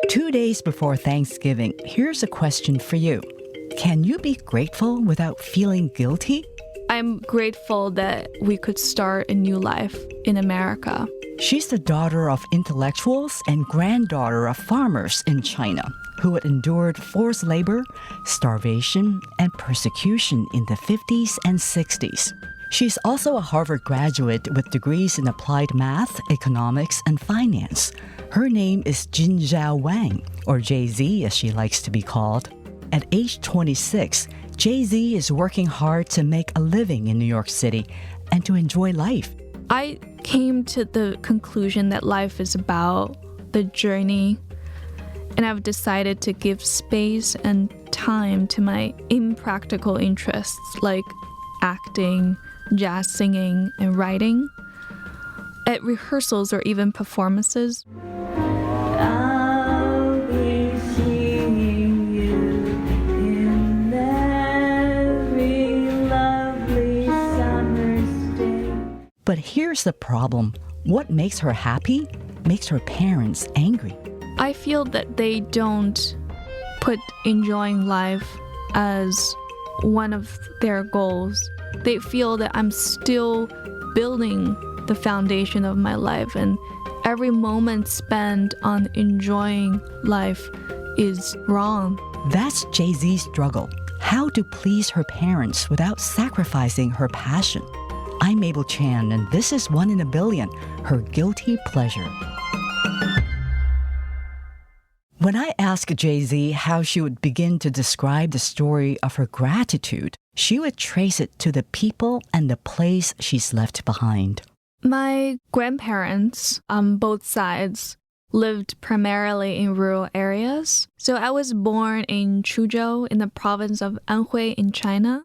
2 days before Thanksgiving, here's a question for you. Can you be grateful without feeling guilty? I'm grateful that we could start a new life in America. She's the daughter of intellectuals and granddaughter of farmers in China who had endured forced labor, starvation, and persecution in the 50s and 60s. She's also a Harvard graduate with degrees in applied math, economics, and finance. Her name is Jinzhao Wang, or Jay-Z as she likes to be called. At age 26, Jay-Z is working hard to make a living in New York City and to enjoy life. I came to the conclusion that life is about the journey, and I've decided to give space and time to my impractical interests like acting, jazz singing, and writing. At rehearsals or even performances, But here's the problem. What makes her happy makes her parents angry. I feel that they don't put enjoying life as one of their goals. They feel that I'm still building the foundation of my life, and every moment spent on enjoying life is wrong. That's Jay-Z's struggle. How to please her parents without sacrificing her passion. I'm Mabel Chan, and this is One in a Billion, her guilty pleasure. When I asked Jay-Z how she would begin to describe the story of her gratitude, she would trace it to the people and the place she's left behind. My grandparents on both sides lived primarily in rural areas. So I was born in Chuzhou in the province of Anhui in China.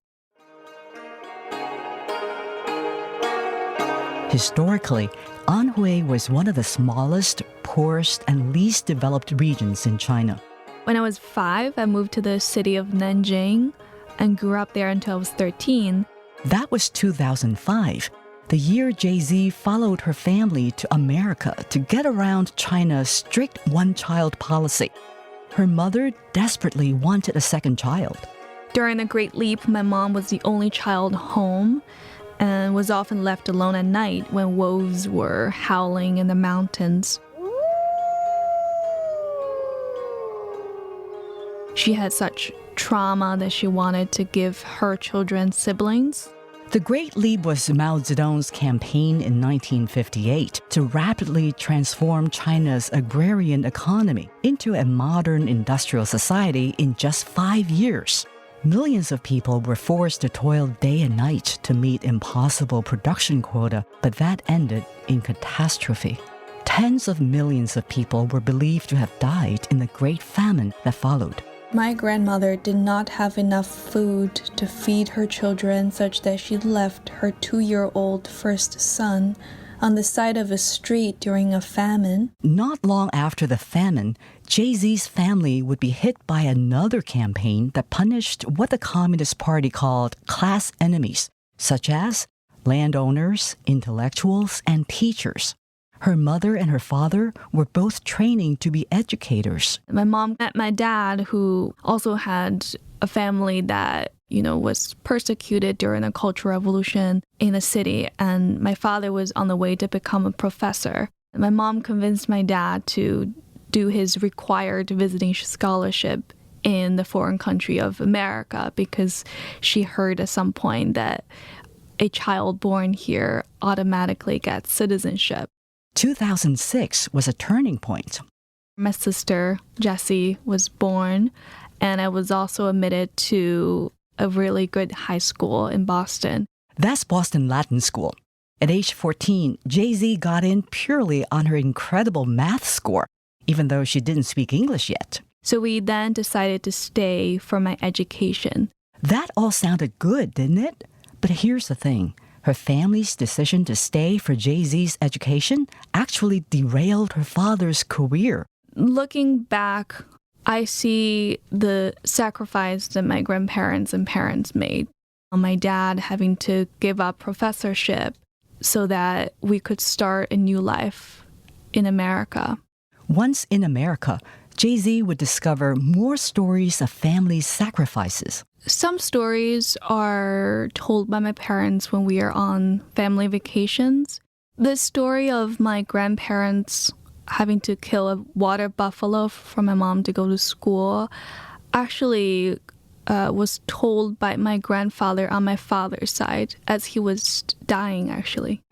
Historically, Anhui was one of the smallest, poorest, and least developed regions in China. When I was 5, I moved to the city of Nanjing and grew up there until I was 13. That was 2005, the year Jay-Z followed her family to America to get around China's strict one-child policy. Her mother desperately wanted a second child. During the Great Leap, my mom was the only child home and was often left alone at night when wolves were howling in the mountains. She had such trauma that she wanted to give her children siblings. The Great Leap was Mao Zedong's campaign in 1958 to rapidly transform China's agrarian economy into a modern industrial society in just 5 years. Millions of people were forced to toil day and night to meet impossible production quota, but that ended in catastrophe. Tens of millions of people were believed to have died in the Great Famine that followed. My grandmother did not have enough food to feed her children, such that she left her 2-year-old first son on the side of a street during a famine. Not long after the famine, Jay-Z's family would be hit by another campaign that punished what the Communist Party called class enemies, such as landowners, intellectuals, and teachers. Her mother and her father were both training to be educators. My mom met my dad, who also had a family that, was persecuted during the Cultural Revolution in the city, and my father was on the way to become a professor. My mom convinced my dad to do his required visiting scholarship in the foreign country of America because she heard at some point that a child born here automatically gets citizenship. 2006 was a turning point. My sister, Jessie, was born, and I was also admitted to a really good high school in Boston. That's Boston Latin School. At age 14, Jay-Z got in purely on her incredible math score, even though she didn't speak English yet. So we then decided to stay for my education. That all sounded good, didn't it? But here's the thing. Her family's decision to stay for Jay-Z's education actually derailed her father's career. Looking back, I see the sacrifice that my grandparents and parents made. My dad having to give up professorship so that we could start a new life in America. Once in America, Jay-Z would discover more stories of family sacrifices. Some stories are told by my parents when we are on family vacations. The story of my grandparents having to kill a water buffalo for my mom to go to school actually was told by my grandfather on my father's side as he was dying, actually.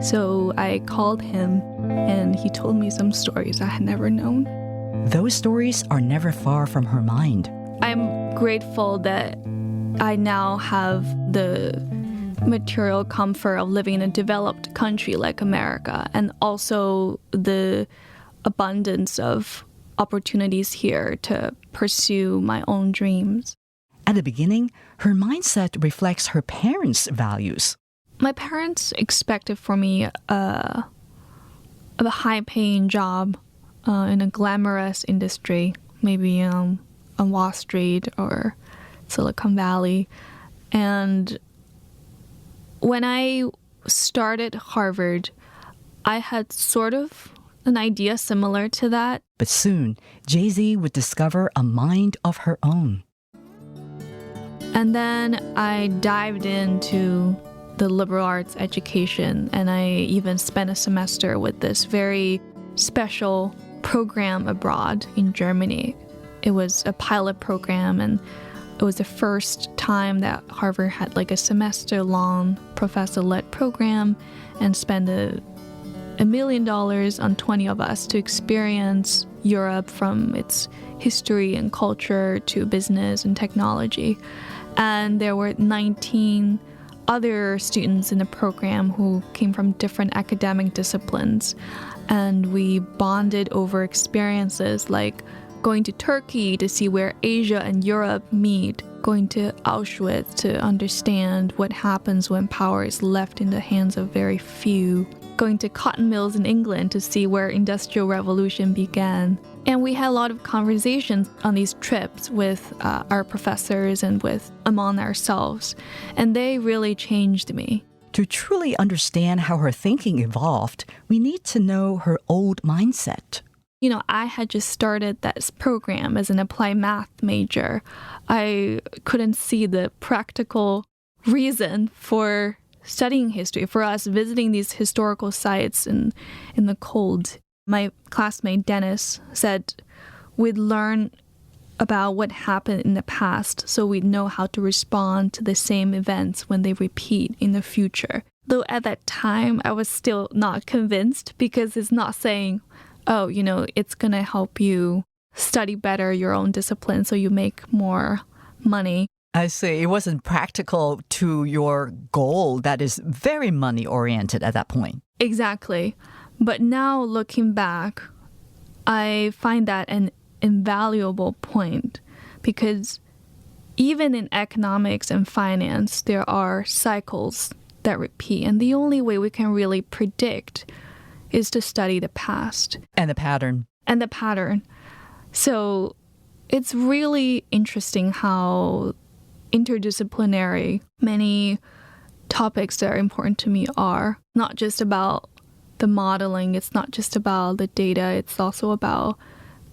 So I called him and he told me some stories I had never known. Those stories are never far from her mind. I'm grateful that I now have the material comfort of living in a developed country like America, and also the abundance of opportunities here to pursue my own dreams. At the beginning, her mindset reflects her parents' values. My parents expected for me a high-paying job in a glamorous industry, maybe on Wall Street or Silicon Valley. And when I started Harvard, I had sort of an idea similar to that. But soon, Jay-Z would discover a mind of her own. And then I dived into the liberal arts education, and I even spent a semester with this very special program abroad in Germany. It was a pilot program, and it was the first time that Harvard had like a semester-long professor-led program and spent $1 million on 20 of us to experience Europe from its history and culture to business and technology. And there were 19 other students in the program who came from different academic disciplines. And we bonded over experiences like going to Turkey to see where Asia and Europe meet, going to Auschwitz to understand what happens when power is left in the hands of very few, going to cotton mills in England to see where Industrial Revolution began. And we had a lot of conversations on these trips with our professors and with among ourselves. And they really changed me. To truly understand how her thinking evolved, we need to know her old mindset. You know, I had just started that program as an applied math major. I couldn't see the practical reason for studying history, for us visiting these historical sites in the cold. My classmate Dennis said we'd learn about what happened in the past so we'd know how to respond to the same events when they repeat in the future. Though at that time, I was still not convinced because it's not saying, oh, you know, it's going to help you study better your own discipline so you make more money. I see. It wasn't practical to your goal that is very money-oriented at that point. Exactly. But now looking back, I find that an invaluable point because even in economics and finance, there are cycles that repeat. And the only way we can really predict is to study the past. And the pattern. And the pattern. So it's really interesting how interdisciplinary many topics that are important to me are. Not just about the modeling, it's not just about the data, it's also about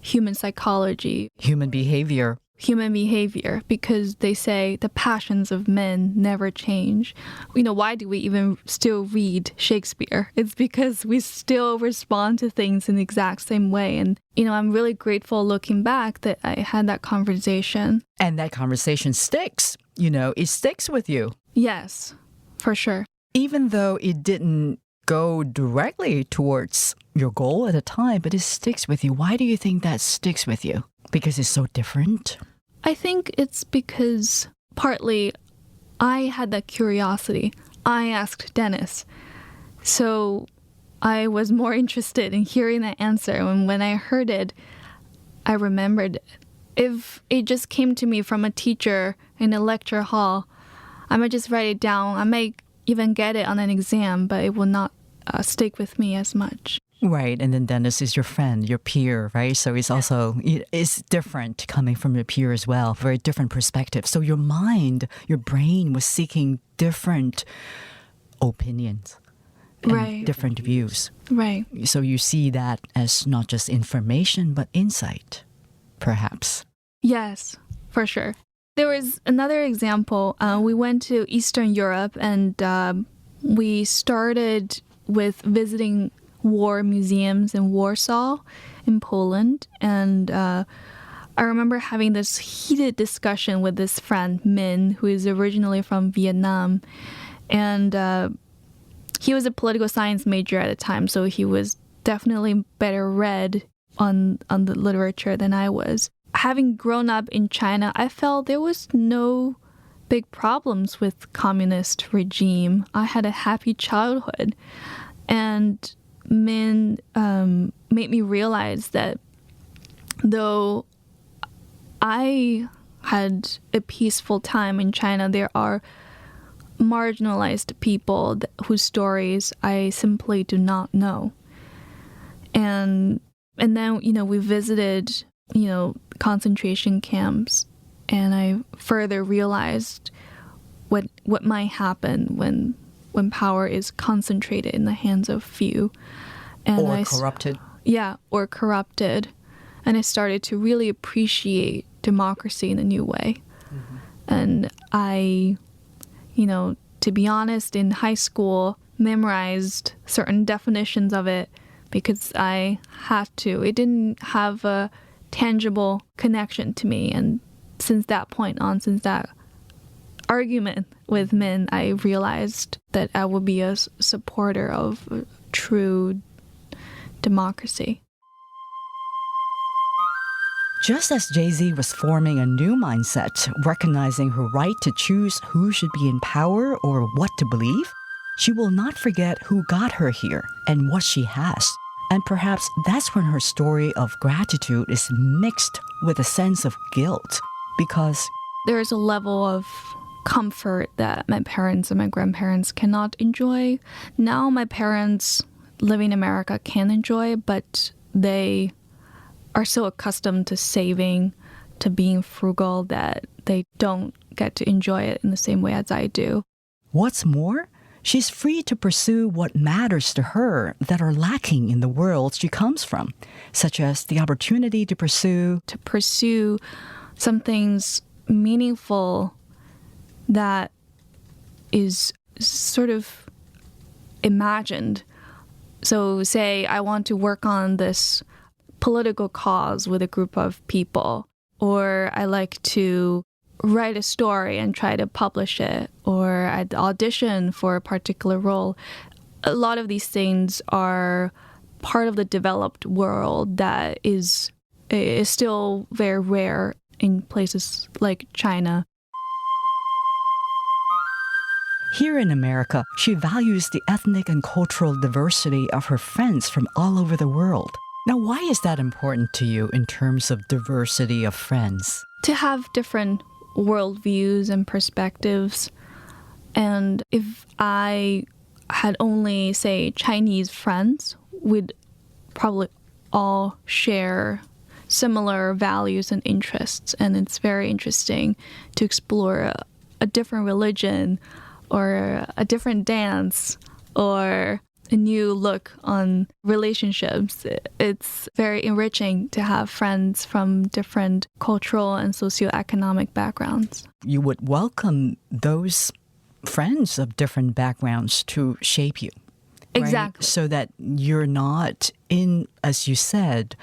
human psychology. Human behavior. Human behavior, because they say the passions of men never change. You know, why do we even still read Shakespeare? It's because we still respond to things in the exact same way. And, you know, I'm really grateful looking back that I had that conversation. And that conversation sticks. You know, it sticks with you. Yes, for sure. Even though it didn't go directly towards your goal at the time, but it sticks with you. Why do you think that sticks with you? Because it's so different? I think it's because partly I had that curiosity. I asked Dennis. So I was more interested in hearing the answer. And when I heard it, I remembered it. If it just came to me from a teacher in a lecture hall, I might just write it down. I might even get it on an exam, but it will not stick with me as much. Right. And then Dennis is your friend, your peer, right? So it's also, it's different coming from your peer as well, very different perspective. So your mind, your brain was seeking different opinions, and Right. different views. Right. So you see that as not just information, but insight, perhaps. Yes, for sure. There was another example. We went to Eastern Europe and we started with visiting war museums in Warsaw, in Poland. And I remember having this heated discussion with this friend, Min, who is originally from Vietnam. And he was a political science major at the time, so he was definitely better read on the literature than I was. Having grown up in China, I felt there was no big problems with communist regime. I had a happy childhood. And Min made me realize that though I had a peaceful time in China, there are marginalized people whose stories I simply do not know. And then, we visited, concentration camps, and I further realized what might happen when power is concentrated in the hands of few. And Or corrupted. Yeah, or corrupted. And I started to really appreciate democracy in a new way. Mm-hmm. And I, to be honest, in high school, memorized certain definitions of it because I had to. It didn't have a tangible connection to me. And since that point on, since that argument with Min, I realized that I would be a supporter of true democracy. Just as Jay-Z was forming a new mindset, recognizing her right to choose who should be in power or what to believe, she will not forget who got her here and what she has. And perhaps that's when her story of gratitude is mixed with a sense of guilt, because there's a level of comfort that my parents and my grandparents cannot enjoy. Now my parents living in America can enjoy, but they are so accustomed to saving, to being frugal, that they don't get to enjoy it in the same way as I do. What's more, she's free to pursue what matters to her that are lacking in the world she comes from, such as the opportunity to pursue some things meaningful that is sort of imagined. So say I want to work on this political cause with a group of people, or I like to write a story and try to publish it, or I'd audition for a particular role. A lot of these things are part of the developed world that is still very rare in places like China. Here in America, she values the ethnic and cultural diversity of her friends from all over the world. Now, why is that important to you in terms of diversity of friends? To have different worldviews and perspectives. And if I had only, say, Chinese friends, we'd probably all share similar values and interests. And it's very interesting to explore a different religion or a different dance or a new look on relationships. It's very enriching to have friends from different cultural and socioeconomic backgrounds. You would welcome those friends of different backgrounds to shape you. Right? Exactly. So that you're not in, as you said,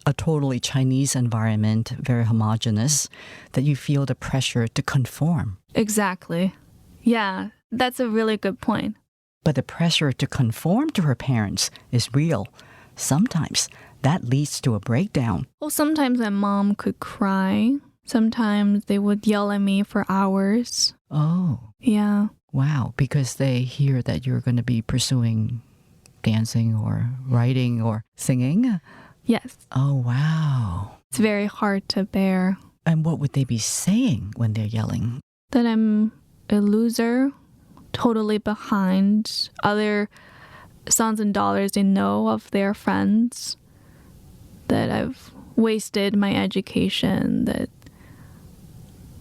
a totally Chinese environment, very homogenous, that you feel the pressure to conform. Exactly. Yeah, that's a really good point. But the pressure to conform to her parents is real. Sometimes that leads to a breakdown. Well, sometimes my mom could cry. Sometimes they would yell at me for hours. Oh. Yeah. Wow, because they hear that you're going to be pursuing dancing or writing or singing? Yes. Oh, wow. It's very hard to bear. And what would they be saying when they're yelling? That I'm a loser, totally behind other sons and daughters they know of their friends, that I've wasted my education, that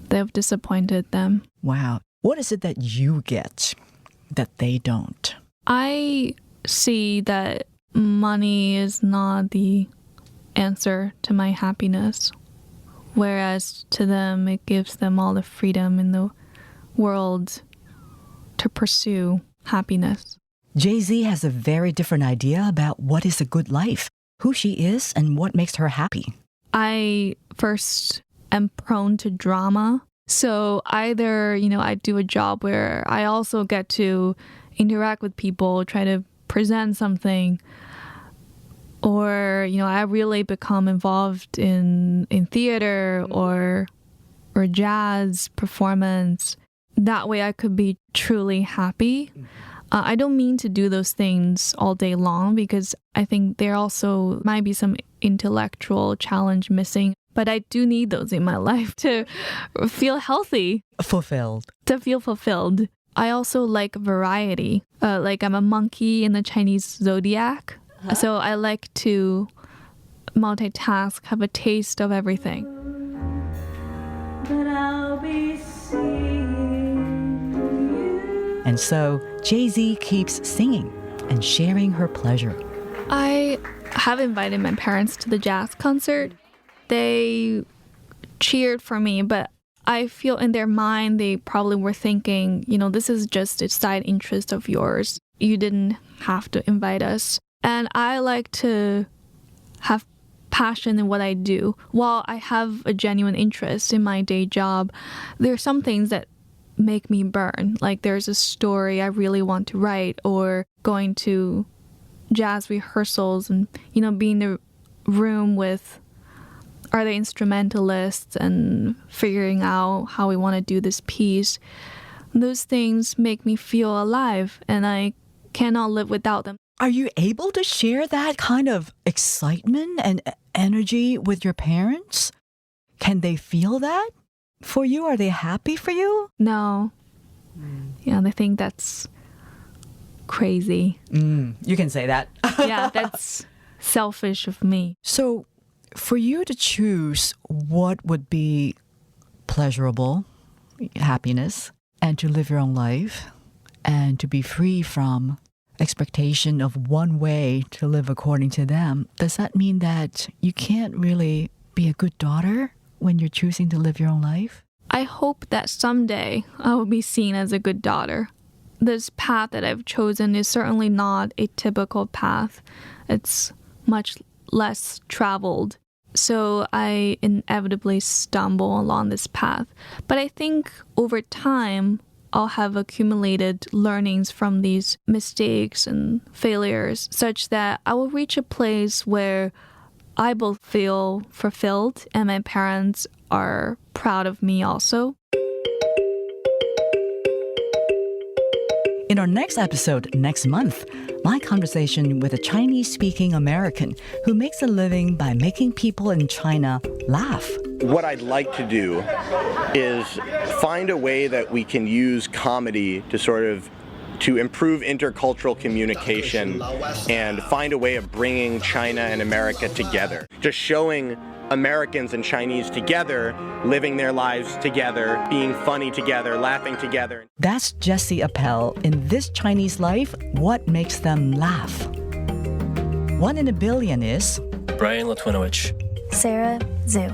they've disappointed them. Wow. What is it that you get that they don't? I see that money is not the answer to my happiness, whereas to them it gives them all the freedom in the world to pursue happiness. Jay-Z has a very different idea about what is a good life, who she is, and what makes her happy. I first am prone to drama. So either, I do a job where I also get to interact with people, try to present something, or, I really become involved in theater or jazz performance. That way I could be truly happy. I don't mean to do those things all day long because I think there also might be some intellectual challenge missing. But I do need those in my life to feel healthy. Fulfilled. To feel fulfilled. I also like variety. Like I'm a monkey in the Chinese zodiac. Huh? So I like to multitask, have a taste of everything. But I'll be seeing you. And so Jay-Z keeps singing and sharing her pleasure. I have invited my parents to the jazz concert. They cheered for me, but I feel in their mind they probably were thinking, this is just a side interest of yours. You didn't have to invite us. And I like to have passion in what I do. While I have a genuine interest in my day job, there are some things that make me burn. Like there's a story I really want to write, or going to jazz rehearsals and, being in the room with other instrumentalists and figuring out how we want to do this piece. Those things make me feel alive, and I cannot live without them. Are you able to share that kind of excitement and energy with your parents? Can they feel that for you? Are they happy for you? No. Yeah, they think that's crazy. You can say that. Yeah, that's selfish of me. So for you to choose what would be pleasurable, happiness, and to live your own life, and to be free from expectation of one way to live according to them, does that mean that you can't really be a good daughter when you're choosing to live your own life? I hope that someday I will be seen as a good daughter. This path that I've chosen is certainly not a typical path. It's much less traveled. So I inevitably stumble along this path. But I think over time, I'll have accumulated learnings from these mistakes and failures such that I will reach a place where I both feel fulfilled and my parents are proud of me also. In our next episode next month, my conversation with a Chinese-speaking American who makes a living by making people in China laugh. What I'd like to do is find a way that we can use comedy to improve intercultural communication and find a way of bringing China and America together. Just showing Americans and Chinese together, living their lives together, being funny together, laughing together. That's Jessie Appel in This Chinese Life, What Makes Them Laugh. 1 in a Billion is Brian Latwinowicz, Sarah Zhu,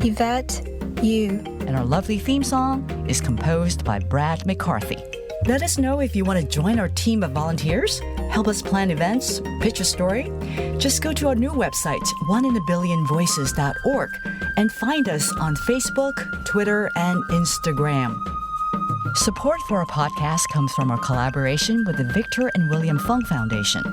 Yvette Yu. And our lovely theme song is composed by Brad McCarthy. Let us know if you want to join our team of volunteers, help us plan events, pitch a story. Just go to our new website, oneinaBillionVoices.org, and find us on Facebook, Twitter, and Instagram. Support for our podcast comes from our collaboration with the Victor and William Fung Foundation.